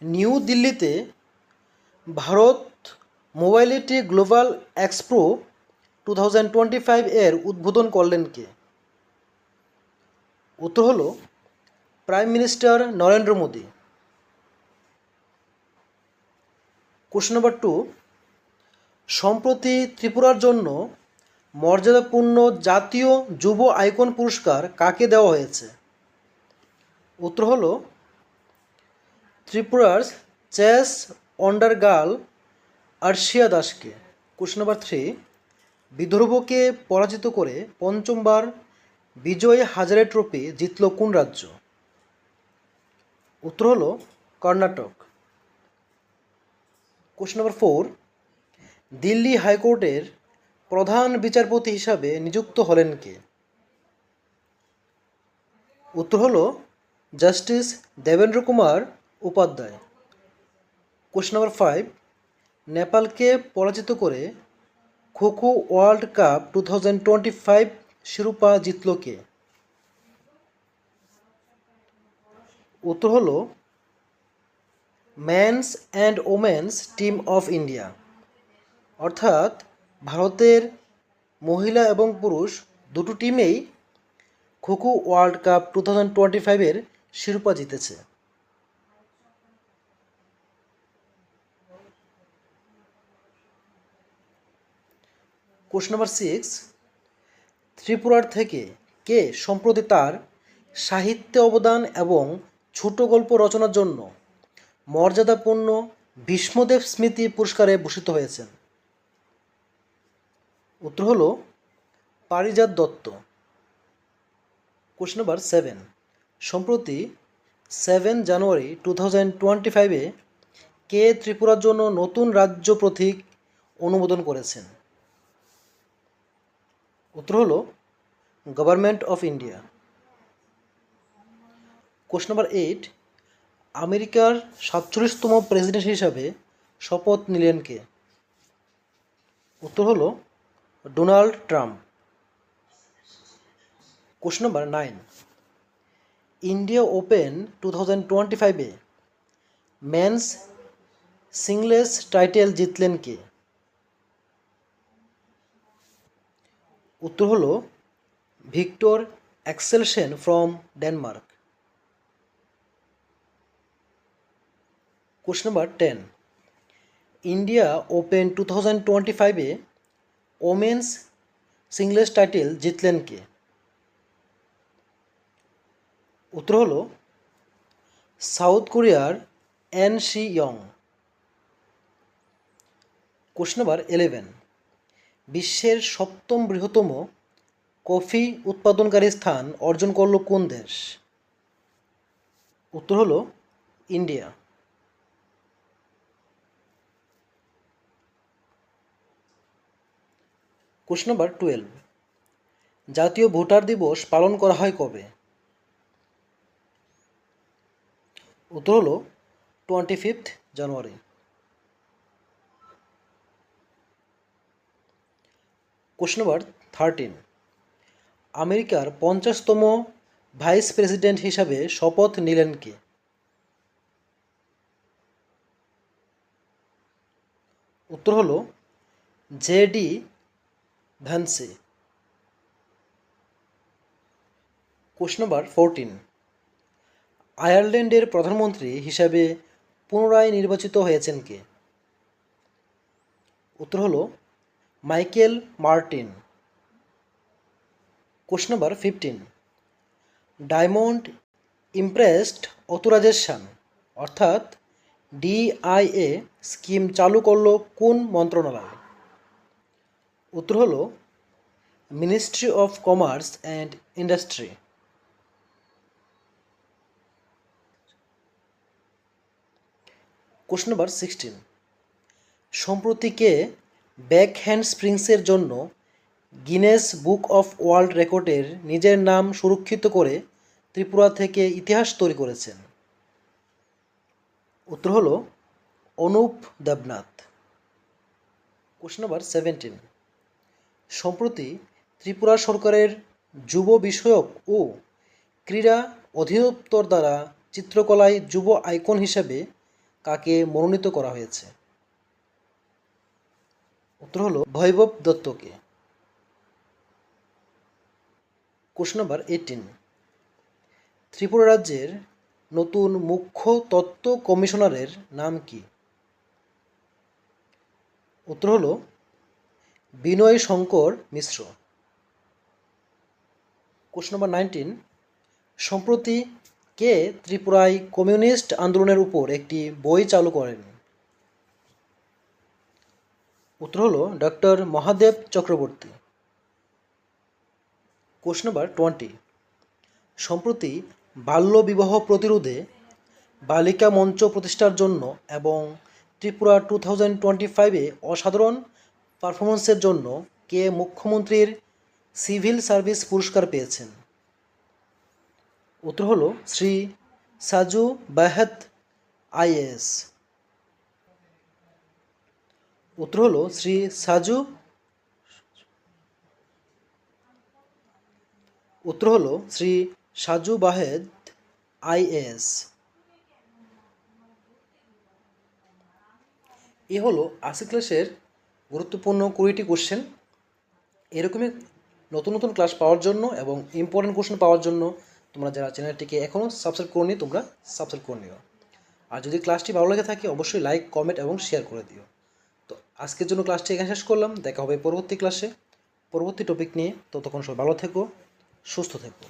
New দিল্লিতে Bharat mobility global expo 2025 এর উদ্বোধন করলেন কে? উত্তর হলো prime minister Narendra Modi. Question number 2, সম্প্রতি ত্রিপুরার জন্য মর্যাদাপূর্ণ জাতীয় যুব আইকন পুরস্কার কাকে দেওয়া হয়েছে? উত্তর হলো ত্রিপুরার চেস ওয়ান্ডার গার্ল আর্শিয়া দাসকে। কোশ্চেন নাম্বার 3, বিদর্ভকে পরাজিত করে পঞ্চমবার বিজয় হাজারে ট্রফি জিতল কোন রাজ্য? উত্তর হলো কর্ণাটক। কোশ্চেন নাম্বার 4, দিল্লি হাইকোর্টের প্রধান বিচারপতি হিসাবে নিযুক্ত হলেন কে? উত্তর হলো justice Devendra Kumar Upadhyay. Question number 5, নেপালকে পরাজিত করে খোখো ওয়ার্ল্ড কাপ 2025 শিরোপা জিতল কে? উত্তর হলো men's and women's team of India, অর্থাৎ ভারতের মহিলা এবং পুরুষ দুটো টিমেই খোখো ওয়ার্ল্ড কাপ 2025-এর শিরোপা জিতেছে। কোশ্চেন নাম্বার 6, ত্রিপুরার থেকে কে সম্প্রতি তার সাহিত্যে অবদান এবং ছোট গল্প রচনার জন্য মর্যাদাপূর্ণ ভীষ্মদেব স্মৃতি পুরস্কারে ভূষিত হয়েছেন? উত্তর হলো পারিজাত দত্ত। কোশ্চেন নাম্বার 7, সম্প্রতি 7 জানুয়ারি 2025-এ কে ত্রিপুরার জন্য নতুন রাজ্য প্রতীক অনুমোদন করেছেন? উত্তর হলো government of India. Question number 8, আমেরিকার 47তম প্রেসিডেন্ট হিসাবে শপথ নিলেন কে? উত্তর হলো Donald Trump. Question number 9, India Open 2025-এ মেন্স সিঙ্গলস টাইটেল জিতলেন কে? উত্তর হলো Victor Axelsen from Denmark. Question number 10, India Open 2025-এ ওমেন্স সিঙ্গলস টাইটেল জিতলেন কে? উত্তর হলো সাউথ কোরিয়ার An Se Young. Question number 11, বিশ্বের 7ম বৃহত্তম কফি উৎপাদনকারী স্থান অর্জন করল কোন দেশ? উত্তর হলো ইন্ডিয়া। কোশ্চেন নাম্বার 12, জাতীয় ভোটার দিবস পালন করা হয় কবে? উত্তর হলো 25 জানুয়ারি। কোশ্চেন নাম্বার 13, আমেরিকার 50তম ভাইস প্রেসিডেন্ট হিসাবে শপথ নিলেন কে? উত্তর হলো জে.ডি. ভ্যান্সে। কোশ্চেন নাম্বার 14, আয়ারল্যান্ডের প্রধানমন্ত্রী হিসাবে পুনরায় নির্বাচিত হয়েছেন কে? উত্তর হলো Michael Martin. Question number 15, diamond impressed authorisation অর্থাৎ ডিআইএ স্কিম চালু করল কোন মন্ত্রণালয়? উত্তর হলো ministry of commerce and industry. Question number 16, সম্প্রতি কে ব্যাক হ্যান্ড স্প্রিংসের জন্য গিনেস বুক অফ ওয়ার্ল্ড রেকর্ডের নিজের নাম সুরক্ষিত করে ত্রিপুরা থেকে ইতিহাস তৈরি করেছেন? উত্তর হলো অনুপ দেবনাথ। কোশ্চেন নাম্বার 17, সম্প্রতি ত্রিপুরা সরকারের যুব বিষয়ক ও ক্রীড়া অধিদপ্তর দ্বারা চিত্রকলায় যুব আইকন হিসেবে কাকে মনোনীত করা হয়েছে? উত্তর হলো ভৈবব দত্তকে। কোশ্চেন নাম্বার 18, ত্রিপুরা রাজ্যের নতুন মুখ্য তত্ত্ব কমিশনারের নাম কি? উত্তর হলো বিনয় শঙ্কর মিশ্র। কোশ্চেন নাম্বার 19, সম্প্রতি কে ত্রিপুরায় কমিউনিস্ট আন্দোলনের উপর একটি বই চালু করেন? উত্তর হলো doctor Mahadev Chakraborty. Question number 20, সম্প্রতি বাল্যবিবাহ প্রতিরোধে বালিকা মঞ্চ প্রতিষ্ঠার জন্য এবং ত্রিপুরা 2025-এ অসাধারণ পারফরমেন্সের জন্য কে মুখ্যমন্ত্রীর সিভিল সার্ভিস পুরস্কার পেয়েছেন? উত্তর হলো শ্রী সাজু বাহেদ আইএএস। উত্তর হলো শ্রী সাজু বাহেদ আইএএস। এ হলো আজকের ক্লাসের গুরুত্বপূর্ণ 20টি কোশ্চেন। এরকমই নতুন নতুন ক্লাস পাওয়ার জন্য এবং ইম্পর্টেন্ট কোশ্চেন পাওয়ার জন্য তোমরা যারা চ্যানেলটিকে এখনও সাবস্ক্রাইব করনি তোমরা সাবস্ক্রাইব করে নিও। আর যদি ক্লাসটি ভালো লেগে থাকে অবশ্যই লাইক, কমেন্ট এবং শেয়ার করে দিও। তো আজকের জন্য ক্লাসটি এখানে শেষ করলাম। দেখা হবে পরবর্তী ক্লাসে পরবর্তী টপিক নিয়ে। ততক্ষণ সবাই ভালো থেকো, সুস্থ থেকো।